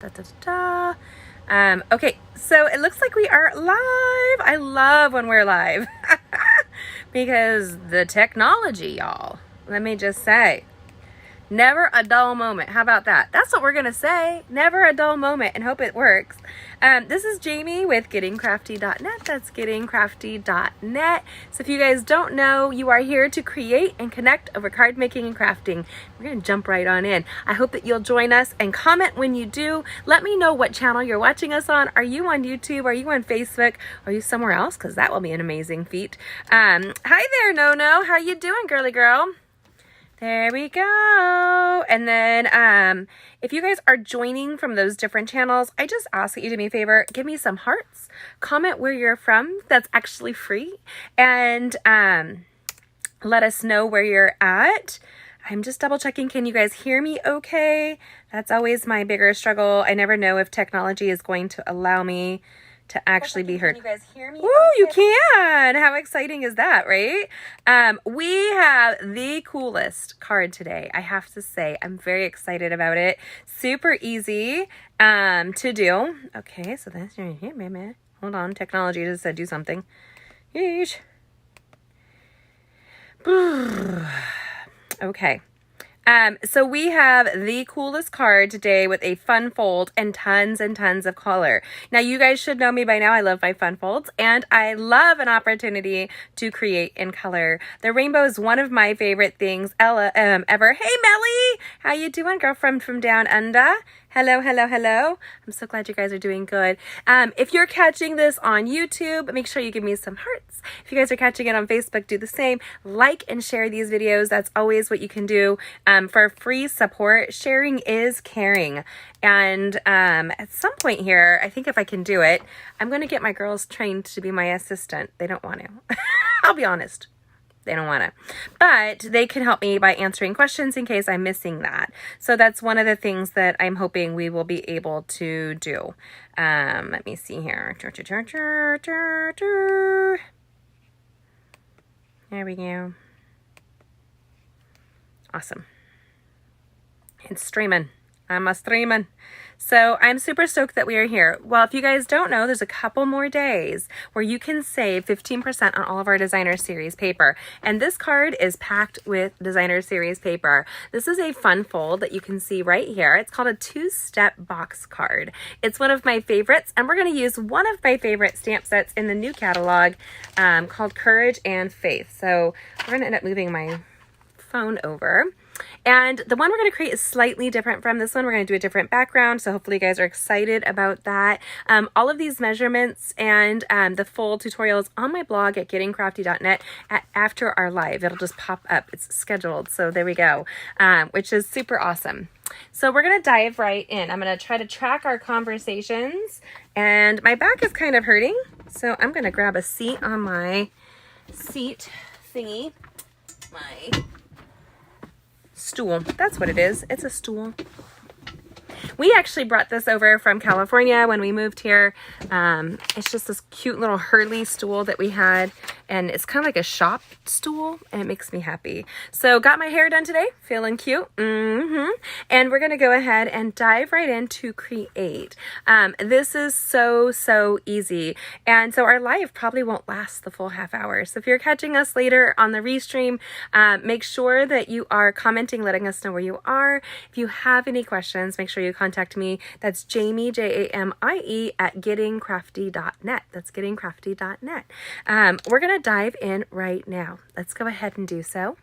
Da, da, da, da. Okay, so it looks like we are live. I love when we're live because the technology, y'all. Let me just say, never a dull moment. How about that? That's what we're going to say. Never a dull moment, and hope it works. This is Jamie with gettingcrafty.net. That's gettingcrafty.net. So if you guys don't know, you are here to create and connect over card making and crafting. We're going to jump right on in. I hope that you'll join us and comment when you do. Let me know what channel you're watching us on. Are you on YouTube? Are you on Facebook? Are you somewhere else? Because that will be an amazing feat. Hi there, No. How you doing, girly girl? There we go. And then if you guys are joining from those different channels, I just ask that you do me a favor, give me some hearts, comment where you're from. That's actually free. And let us know where you're at. I'm just double checking. Can you guys hear me okay? That's always my bigger struggle. I never know if technology is going to allow me to actually be heard. Can you guys hear me? Woo, you can! How exciting is that, right? We have the coolest card today, I have to say. I'm very excited about it. Super easy to do. Okay, so that's hold on, technology just said do something. Yeesh. Okay. So we have the coolest card today with a fun fold and tons of color. Now you guys should know me by now. I love my fun folds and I love an opportunity to create in color. The rainbow is one of my favorite things ever. Hey Melly, how you doing, girlfriend from down under? Hello. I'm so glad you guys are doing good. If you're catching this on YouTube, make sure you give me some hearts. If you guys are catching it on Facebook, do the same. Like and share these videos. That's always what you can do for free support. Sharing is caring. And at some point here, I think if I can do it, I'm going to get my girls trained to be my assistant. They don't want to. I'll be honest. They don't want to, but they can help me by answering questions in case I'm missing that. So that's one of the things that I'm hoping we will be able to do. Let me see here. There we go. Awesome. It's streaming. I'm a streaming. So I'm super stoked that we are here. Well, if you guys don't know, there's a couple more days where you can save 15% on all of our designer series paper. And this card is packed with designer series paper. This is a fun fold that you can see right here. It's called a 2-step box card. It's one of my favorites, and we're going to use one of my favorite stamp sets in the new catalog called Courage and Faith. So we're going to end up moving my phone over. And the one we're going to create is slightly different from this one. We're going to do a different background, so hopefully you guys are excited about that. All of these measurements and the full tutorials on my blog at gettingcrafty.net after our live. It'll just pop up. It's scheduled, so there we go, which is super awesome. So we're going to dive right in. I'm going to try to track our conversations, and my back is kind of hurting, so I'm going to grab a seat on my seat thingy. My stool. That's what it is. It's a stool. We actually brought this over from California when we moved here. It's just this cute little Hurley stool that we had, and it's kind of like a shop stool, and it makes me happy. So got my hair done today, feeling cute. And we're going to go ahead and dive right into create. This is so easy. And so our live probably won't last the full half hour. So if you're catching us later on the restream, make sure that you are commenting, letting us know where you are. If you have any questions, make sure you contact me. That's Jamie, Jamie, at gettingcrafty.net. That's gettingcrafty.net. We're going to dive in right now. Let's go ahead and do so.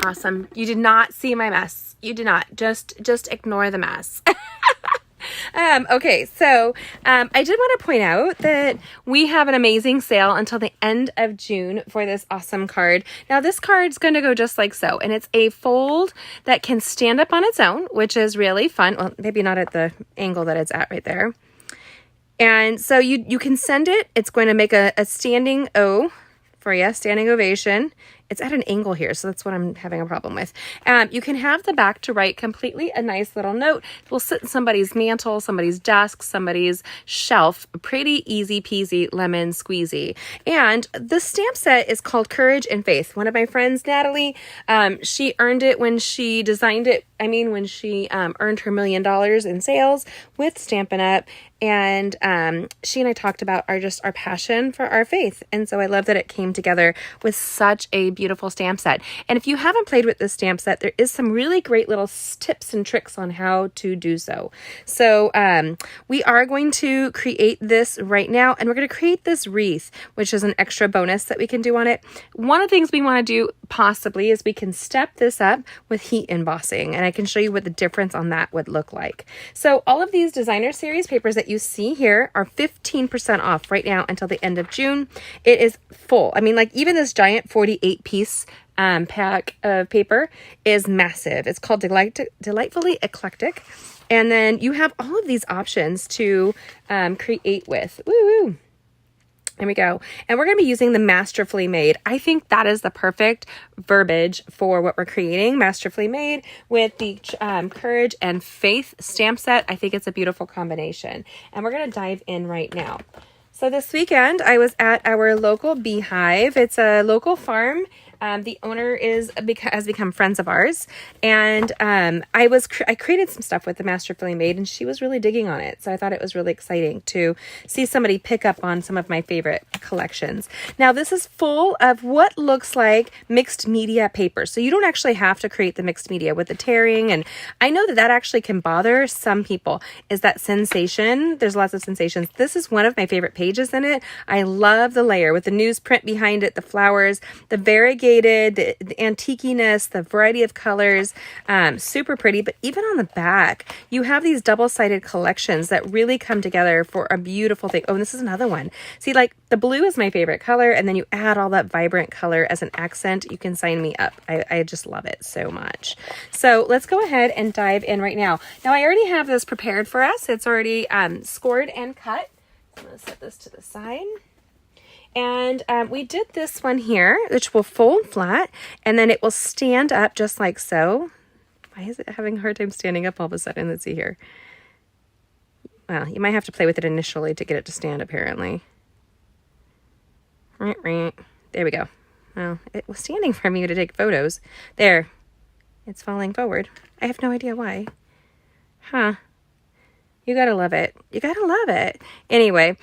Awesome. You did not see my mess. You did not. Just ignore the mess. Okay, so I did want to point out that we have an amazing sale until the end of June for this awesome card. Now this card's going to go just like so, and it's a fold that can stand up on its own, which is really fun. Well, maybe not at the angle that it's at right there. And so you can send it. It's going to make a standing O for you, standing ovation It's at an angle here, so that's what I'm having a problem with. You can have the back to write completely a nice little note. It will sit in somebody's mantle, somebody's desk, somebody's shelf. Pretty easy peasy lemon squeezy. And the stamp set is called Courage and Faith. One of my friends, Natalie, she earned it when she designed it. When she earned her $1 million in sales with Stampin' Up. And she and I talked about our passion for our faith. And so I love that it came together with such a beautiful stamp set. And if you haven't played with this stamp set, there is some really great little tips and tricks on how to do so. So we are going to create this right now, and we're going to create this wreath, which is an extra bonus that we can do on it. One of the things we want to do possibly is we can step this up with heat embossing, and I can show you what the difference on that would look like. So all of these designer series papers that you see here are 15% off right now until the end of June. It is full. Even this giant 48 piece pack of paper is massive. It's called Delightfully Eclectic. And then you have all of these options to create with. Woo woo. There we go. And we're going to be using the Masterfully Made. I think that is the perfect verbiage for what we're creating. Masterfully Made with the Courage and Faith stamp set. I think it's a beautiful combination. And we're going to dive in right now. So this weekend, I was at our local beehive. It's a local farm. The owner has become friends of ours, and I created some stuff with the Masterfully Made, and she was really digging on it. So I thought it was really exciting to see somebody pick up on some of my favorite collections. Now this is full of what looks like mixed media paper. So you don't actually have to create the mixed media with the tearing, and I know that actually can bother some people. Is that sensation? There's lots of sensations. This is one of my favorite pages in it. I love the layer with the newsprint behind it, the flowers, the variegated, the antiqueness, the variety of colors, super pretty. But even on the back, you have these double-sided collections that really come together for a beautiful thing. Oh, and this is another one. See, like the blue is my favorite color, and then you add all that vibrant color as an accent. You can sign me up. I just love it so much. So let's go ahead and dive in right now. Now I already have this prepared for us. It's already scored and cut. So I'm going to set this to the side. And we did this one here, which will fold flat, and then it will stand up just like so. Why is it having a hard time standing up all of a sudden? Let's see here. Well, you might have to play with it initially to get it to stand, apparently. There we go. Well, it was standing for me to take photos. There. It's falling forward. I have no idea why. Huh. You gotta love it. You gotta love it. Anyway,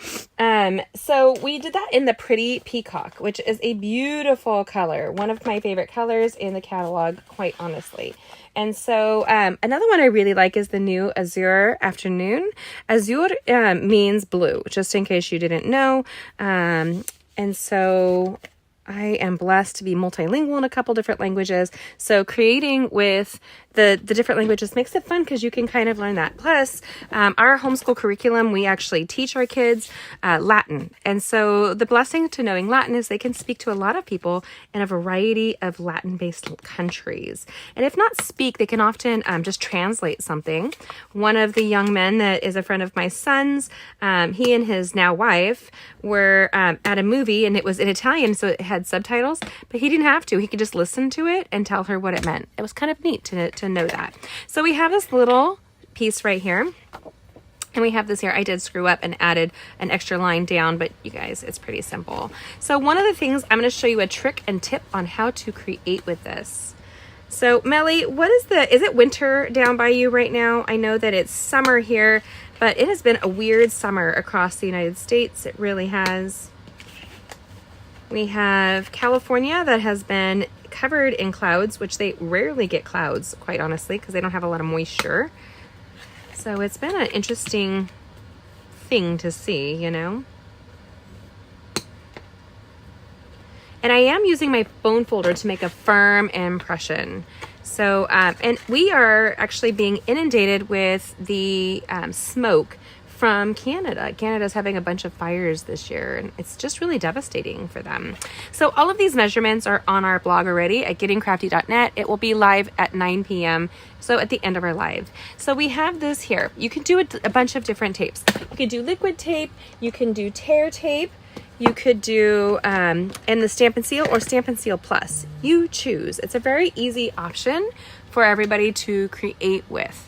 so we did that in the Pretty Peacock, which is a beautiful color. One of my favorite colors in the catalog, quite honestly. And so another one I really like is the new Azure Afternoon. Azure means blue, just in case you didn't know. And so I am blessed to be multilingual in a couple different languages. So creating with the different languages makes it fun because you can kind of learn that. Plus, our homeschool curriculum, we actually teach our kids Latin. And so the blessing to knowing Latin is they can speak to a lot of people in a variety of Latin-based countries. And if not speak, they can often just translate something. One of the young men that is a friend of my son's, he and his now wife were at a movie, and it was in Italian, so it had subtitles, but he didn't have to. He could just listen to it and tell her what it meant. It was kind of neat to know that. So we have this little piece right here, and we have this here. I did screw up and added an extra line down, but you guys, it's pretty simple. So one of the things, I'm going to show you a trick and tip on how to create with this. So Melly, is it winter down by you right now? I know that it's summer here, but it has been a weird summer across the United States. It really has. We have California that has been covered in clouds, which they rarely get clouds, quite honestly, because they don't have a lot of moisture. So it's been an interesting thing to see, you know. And I am using my bone folder to make a firm impression. So, and we are actually being inundated with the smoke from Canada. Canada's having a bunch of fires this year, and it's just really devastating for them. So all of these measurements are on our blog already at gettingcrafty.net. It will be live at 9 p.m. So at the end of our live. So we have this here. You can do a bunch of different tapes. You can do liquid tape. You can do tear tape. You could do in the Stampin' Seal or Stampin' Seal Plus. You choose. It's a very easy option for everybody to create with.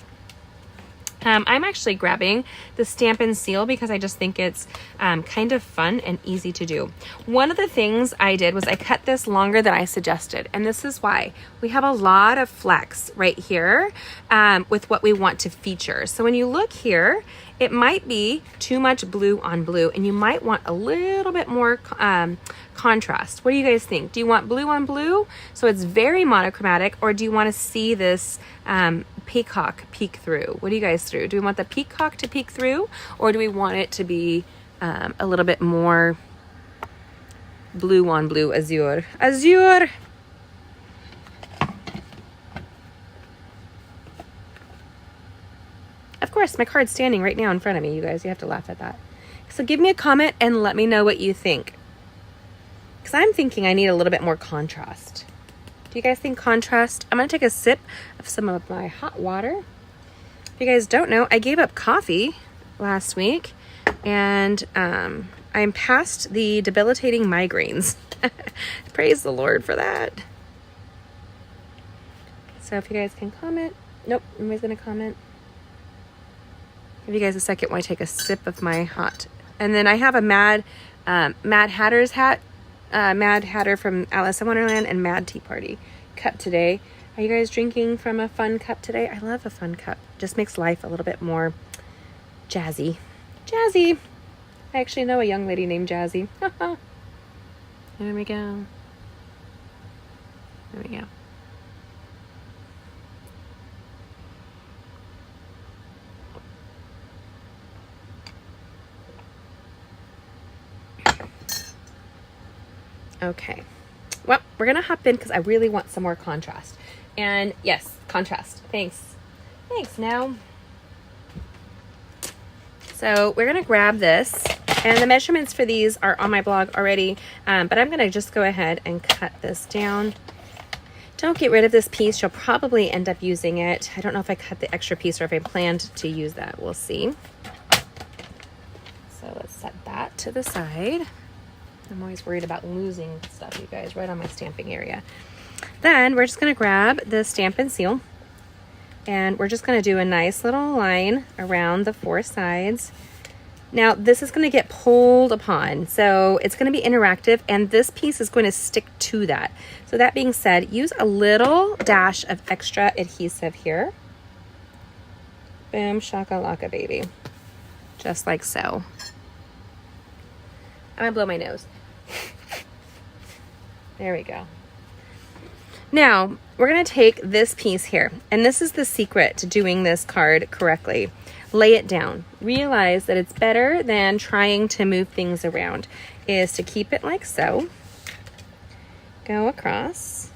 I'm actually grabbing the Stampin' Seal because I just think it's kind of fun and easy to do. One of the things I did was I cut this longer than I suggested, and this is why. We have a lot of flex right here with what we want to feature. So when you look here, it might be too much blue on blue, and you might want a little bit more contrast. What do you guys think? Do you want blue on blue so it's very monochromatic, or do you want to see this peacock peek through? What do you guys do? Do we want the peacock to peek through, or do we want it to be a little bit more blue on blue, azure? Azure! Of course, my card's standing right now in front of me, you guys. You have to laugh at that. So give me a comment and let me know what you think. Because I'm thinking I need a little bit more contrast. Do you guys think contrast? I'm going to take a sip of some of my hot water. If you guys don't know, I gave up coffee last week, and I'm past the debilitating migraines. Praise the Lord for that. So if you guys can comment. Nope, nobody's going to comment. Give you guys a second while I take a sip of my hot. And then I have a Mad Hatter's hat. Mad Hatter from Alice in Wonderland and Mad Tea Party cup today. Are you guys drinking from a fun cup today? I love a fun cup. Just makes life a little bit more jazzy. Jazzy. I actually know a young lady named Jazzy. There we go. There we go. Okay, well, we're gonna hop in because I really want some more contrast. And yes, contrast. Thanks now. So we're gonna grab this, and the measurements for these are on my blog already, but I'm gonna just go ahead and cut this down. Don't get rid of this piece. You'll probably end up using it. I don't know if I cut the extra piece or if I planned to use that. We'll see. So let's set that to the side. I'm always worried about losing stuff, you guys, right on my stamping area. Then we're just going to grab the Stampin' Seal, and we're just going to do a nice little line around the four sides. Now, this is going to get pulled upon, so it's going to be interactive, and this piece is going to stick to that. So that being said, use a little dash of extra adhesive here. Boom, shakalaka, baby. Just like so. I'm going to blow my nose. There we go. Now, we're going to take this piece here, and this is the secret to doing this card correctly. Lay it down. Realize that it's better than trying to move things around, is to keep it like so. Go across.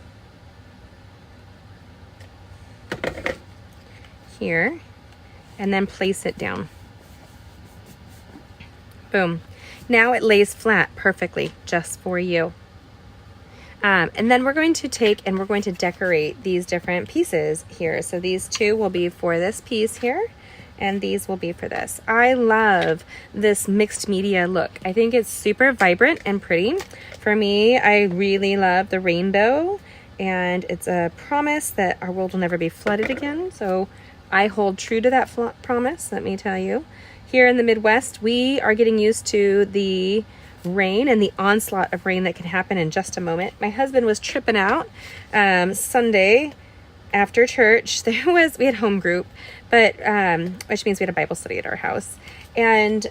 Here. And then place it down. Boom. Now it lays flat perfectly just for you. And then we're going to take and we're going to decorate these different pieces here. So these two will be for this piece here, and these will be for this. I love this mixed media look. I think it's super vibrant and pretty. For me, I really love the rainbow, and it's a promise that our world will never be flooded again. So I hold true to that promise, let me tell you. Here in the Midwest, we are getting used to the rain and the onslaught of rain that can happen in just a moment. My husband was tripping out Sunday after church. We had home group, but which means we had a Bible study at our house. And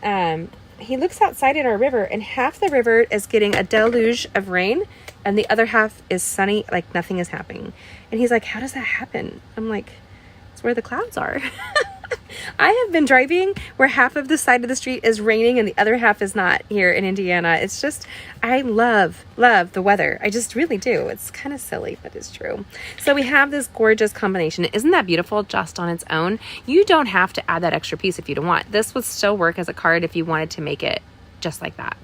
he looks outside at our river, and half the river is getting a deluge of rain, and the other half is sunny, like nothing is happening. And he's like, "How does that happen?" I'm like, "It's where the clouds are." I have been driving where half of the side of the street is raining and the other half is not here in Indiana. It's just, I love the weather. I just really do. It's kind of silly, but it's true. So we have this gorgeous combination. Isn't that beautiful just on its own? You don't have to add that extra piece if you don't want. This would still work as a card if you wanted to make it just like that.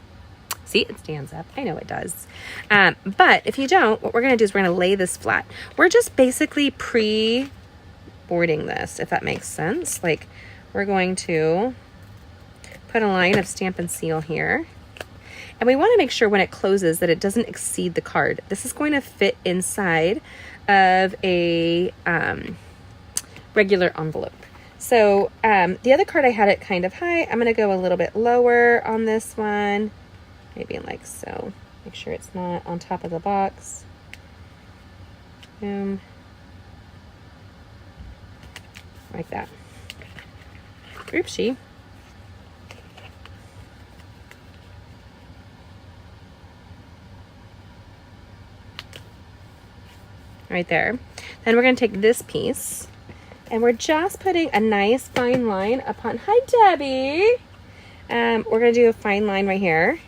See, it stands up. I know it does. But if you don't, what we're going to do is we're going to lay this flat. We're just basically boarding this, if that makes sense. Like, we're going to put a line of Stampin' Seal here, And we want to make sure when it closes that it doesn't exceed the card. This is going to fit inside of a regular envelope. So the other card I had it kind of high. I'm going to go a little bit lower on this one. Maybe like so. Make sure it's not on top of the box. Boom. Like that. Oopsie. Right there. Then we're going to take this piece and we're just putting a nice fine line upon, hi Debbie. We're going to do a fine line right here.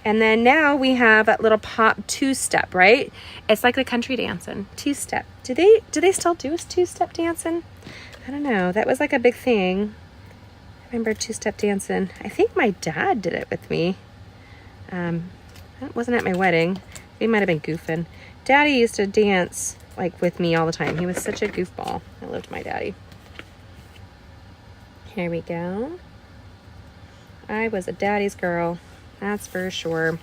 And then now we have that little pop two-step, right? It's like the country dancing, two-step. Do they still do two-step dancing? I don't know. That was like a big thing. I remember two-step dancing. I think my dad did it with me. That wasn't at my wedding. He might have been goofing. Daddy used to dance like with me all the time. He was such a goofball. I loved my daddy. Here we go. I was a daddy's girl. That's for sure.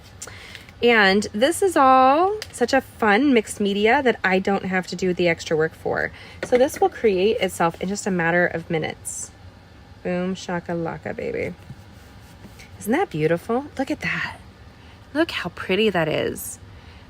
And this is all such a fun mixed media that I don't have to do the extra work for. So this will create itself in just a matter of minutes. Boom, shakalaka, baby. Isn't that beautiful? Look at that. Look how pretty that is.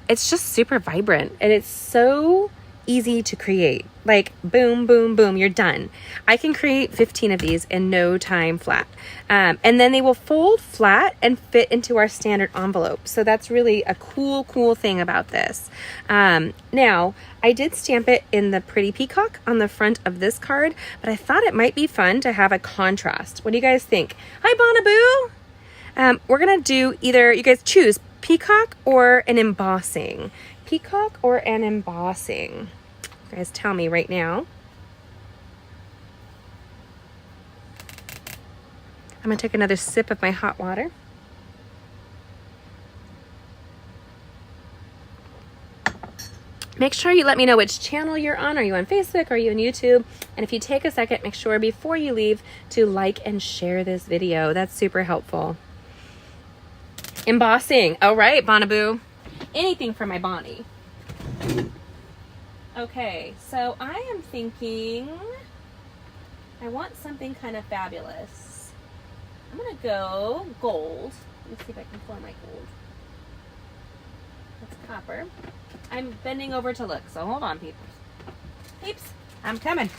It's just super vibrant and it's so easy to create. Like boom, boom, boom, you're done. I can create 15 of these in no time flat. And then they will fold flat and fit into our standard envelope. So that's really a cool thing about this. Now, I did stamp it in the pretty peacock on the front of this card, but I thought it might be fun to have a contrast. What do you guys think? Hi, Bonaboo! We're gonna do either, you guys choose peacock or an embossing. Peacock or an embossing? You guys tell me right now. I'm gonna take another sip of my hot water. Make sure you let me know which channel you're on. Are you on Facebook? Are you on YouTube? And if you take a second, make sure before you leave to like and share this video. That's super helpful. Embossing. All right, Bonaboo. Anything for my Bonnie. Okay, so I am thinking I want something kind of fabulous. I'm gonna go gold. Let me see if I can form my gold. That's copper. I'm bending over to look, so hold on, peeps. Peeps, I'm coming.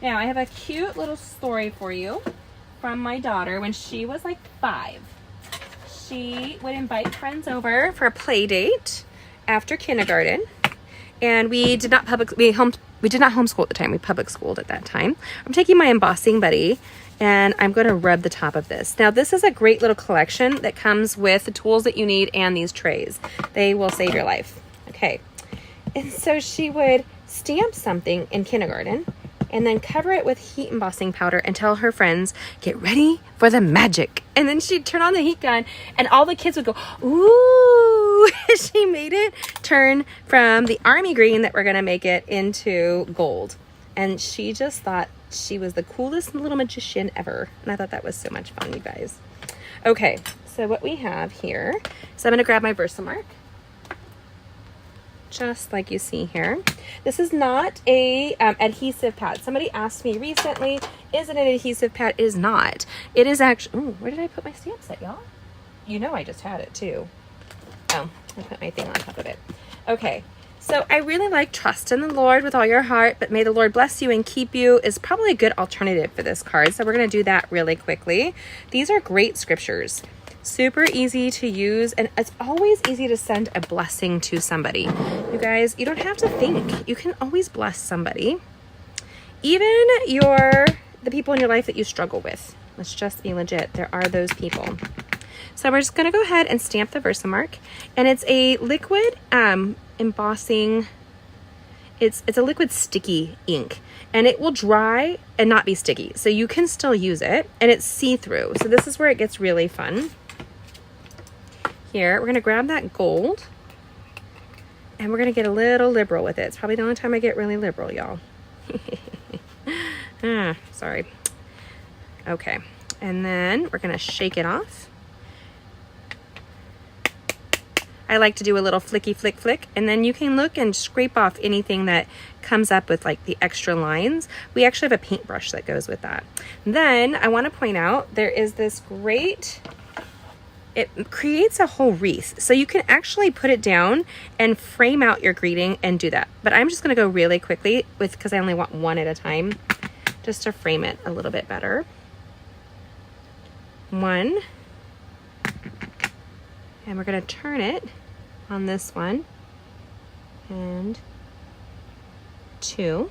Now, I have a cute little story for you from my daughter when she was like 5. She would invite friends over for a play date after kindergarten, and we did not homeschool at the time. We public schooled at that time. I'm taking my embossing buddy, and I'm going to rub the top of this. Now, this is a great little collection that comes with the tools that you need and these trays. They will save your life. Okay, and so she would stamp something in kindergarten and then cover it with heat embossing powder and tell her friends, get ready for the magic. And then she'd turn on the heat gun and all the kids would go, ooh. She made it turn from the army green that we're going to make it into gold. And she just thought she was the coolest little magician ever. And I thought that was so much fun, you guys. Okay, so what we have here, so I'm going to grab my Versamark. Just like you see here. This is not a adhesive pad. Somebody asked me recently, is it an adhesive pad? It is not. It is actually, ooh, where did I put my stamp set, y'all? You know I just had it too. Oh, I put my thing on top of it. Okay, so I really like trust in the Lord with all your heart, but may the Lord bless you and keep you is probably a good alternative for this card. So we're gonna do that really quickly. These are great scriptures. Super easy to use, and it's always easy to send a blessing to somebody. You guys, you don't have to think. You can always bless somebody. Even the people in your life that you struggle with. Let's just be legit. There are those people. So we're just gonna go ahead and stamp the Versamark, and it's a liquid embossing. It's a liquid sticky ink, and it will dry and not be sticky. So you can still use it, and it's see-through. So this is where it gets really fun. Here, we're gonna grab that gold and we're gonna get a little liberal with it. It's probably the only time I get really liberal, y'all. Sorry. Okay, and then we're gonna shake it off. I like to do a little flicky flick flick, and then you can look and scrape off anything that comes up with like the extra lines. We actually have a paintbrush that goes with that. Then I want to point out there is this great, it creates a whole wreath. So you can actually put it down and frame out your greeting and do that. But I'm just going to go really quickly because I only want one at a time, just to frame it a little bit better. One. And we're going to turn it on this one. And two.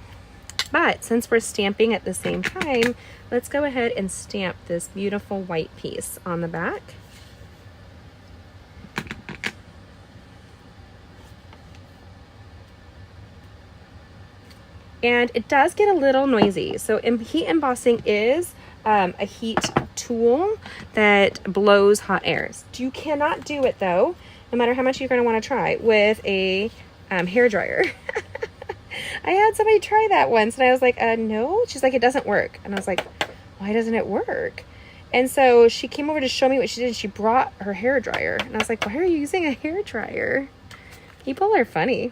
But since we're stamping at the same time, let's go ahead and stamp this beautiful white piece on the back. And it does get a little noisy. So heat embossing is a heat tool that blows hot airs. You cannot do it though, no matter how much you're going to want to try, with a hair dryer. I had somebody try that once and I was like, no. She's like, it doesn't work. And I was like, why doesn't it work? And so she came over to show me what she did. She brought her hair dryer. And I was like, why are you using a hair dryer? People are funny.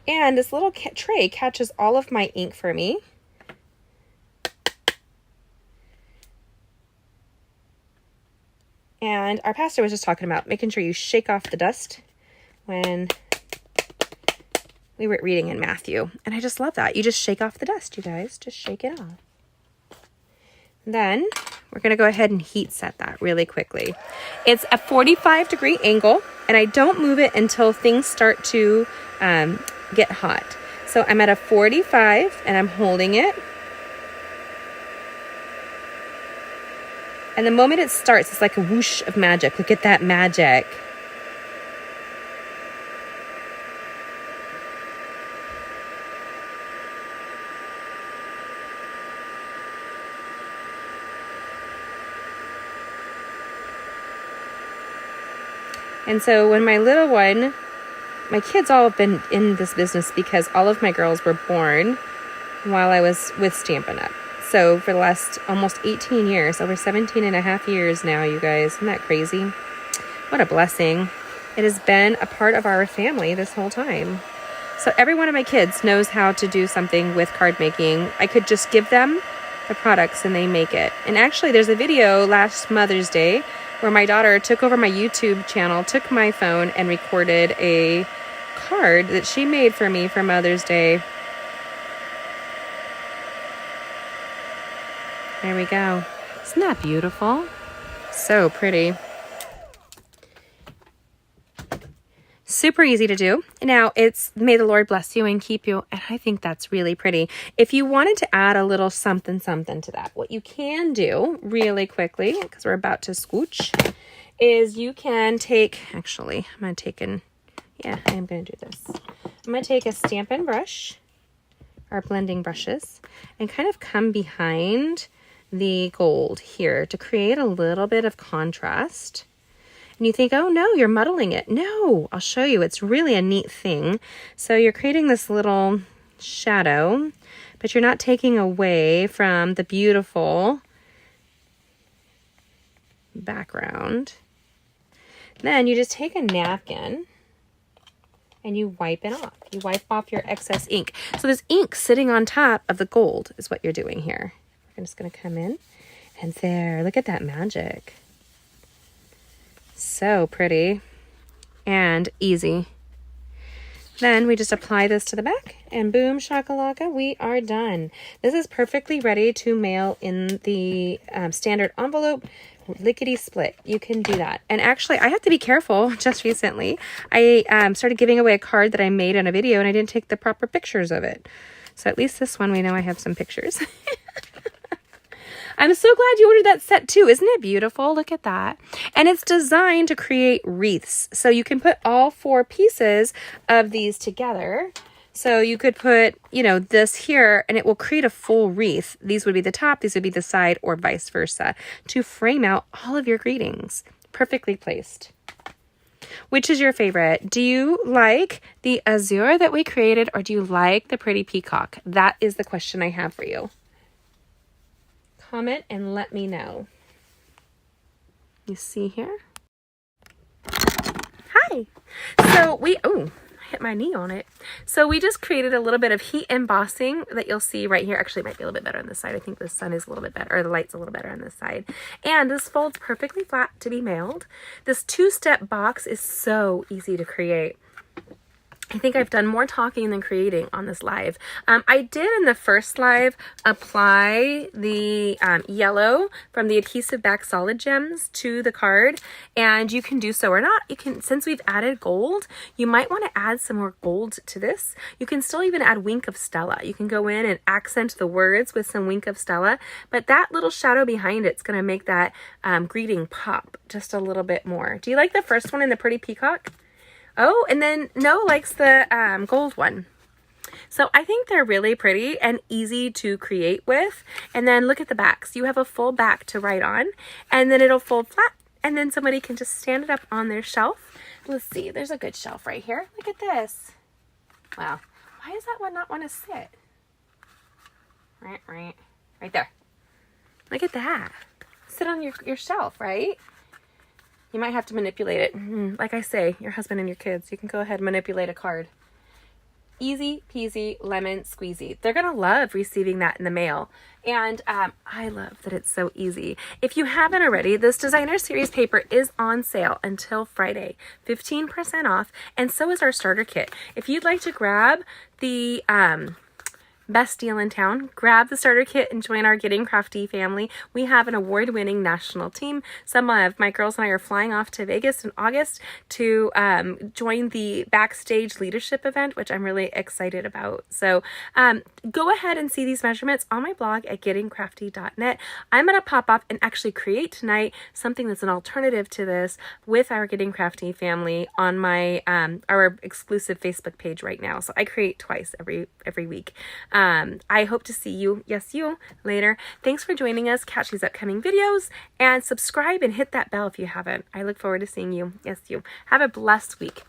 And this little tray catches all of my ink for me. And our pastor was just talking about making sure you shake off the dust when we were reading in Matthew. And I just love that. You just shake off the dust, you guys. Just shake it off. Then we're going to go ahead and heat set that really quickly. It's a 45-degree angle, and I don't move it until things start to get hot. So I'm at a 45 and I'm holding it. And the moment it starts, it's like a whoosh of magic. Look at that magic. And so when my little one, my kids all have been in this business because all of my girls were born while I was with Stampin' UP. So for the last almost 18 years, over 17 and a half years now, you guys, isn't that crazy? What a blessing. It has been a part of our family this whole time. So every one of my kids knows how to do something with card making. I could just give them the products and they make it. And actually there's a video last Mother's Day where my daughter took over my YouTube channel, took my phone and recorded a card that she made for me for Mother's Day. There we go. Isn't that beautiful? So pretty. Super easy to do. Now it's may the Lord bless you and keep you. And I think that's really pretty. If you wanted to add a little something to that, what you can do really quickly, because we're about to scooch, is you can take, actually, I'm going to take an, yeah, I am going to do this. I'm going to take a Stampin' brush, our blending brushes, and kind of come behind the gold here to create a little bit of contrast. And you think, oh no, you're muddling it. No, I'll show you. It's really a neat thing. So you're creating this little shadow, but you're not taking away from the beautiful background. Then you just take a napkin and you wipe it off. You wipe off your excess ink. So this ink sitting on top of the gold is what you're doing here. I'm just going to come in and there, look at that magic. So pretty and easy. Then we just apply this to the back and boom, shakalaka, we are done. This is perfectly ready to mail in the standard envelope, lickety split. You can do that. And actually, I have to be careful. Just recently, I started giving away a card that I made in a video and I didn't take the proper pictures of it. So at least this one, we know I have some pictures. I'm so glad you ordered that set too. Isn't it beautiful? Look at that. And it's designed to create wreaths. So you can put all 4 pieces of these together. So you could put, you know, this here and it will create a full wreath. These would be the top, these would be the side, or vice versa, to frame out all of your greetings. Perfectly placed. Which is your favorite? Do you like the azure that we created, or do you like the pretty peacock? That is the question I have for you. Comment and let me know. You see here? Hi. So I hit my knee on it. So we just created a little bit of heat embossing that you'll see right here. Actually, it might be a little bit better on this side. I think the sun is a little bit better, or the light's a little better on this side. And this folds perfectly flat to be mailed. This 2-step box is so easy to create. I think I've done more talking than creating on this live. I did in the first live apply the yellow from the adhesive back solid gems to the card, and you can do so or not. You can, since we've added gold, you might want to add some more gold to this. You can still even add Wink of Stella. You can go in and accent the words with some Wink of Stella, but that little shadow behind it's going to make that greeting pop just a little bit more. Do you like the first one in the pretty peacock? Oh, and then Noah likes the gold one. So I think they're really pretty and easy to create with. And then look at the backs. You have a full back to write on, and then it'll fold flat, and then somebody can just stand it up on their shelf. Let's see, there's a good shelf right here. Look at this. Wow. Why does that one not want to sit? Right there. Look at that. Sit on your shelf, right? You might have to manipulate it. Like I say, your husband and your kids, you can go ahead and manipulate a card. Easy peasy lemon squeezy. They're going to love receiving that in the mail. And I love that it's so easy. If you haven't already, this designer series paper is on sale until Friday. 15% off. And so is our starter kit. If you'd like to grab the best deal in town, grab the starter kit and join our Getting Crafty family. We have an award-winning national team. Some of my girls and I are flying off to Vegas in August to join the backstage leadership event, which I'm really excited about. So go ahead and see these measurements on my blog at gettingcrafty.net. I'm going to pop up and actually create tonight something that's an alternative to this with our Getting Crafty family on my our exclusive Facebook page right now. So I create twice every week. I hope to see you, yes you, later. Thanks for joining us. Catch these upcoming videos and subscribe and hit that bell if you haven't. I look forward to seeing you, yes you. Have a blessed week.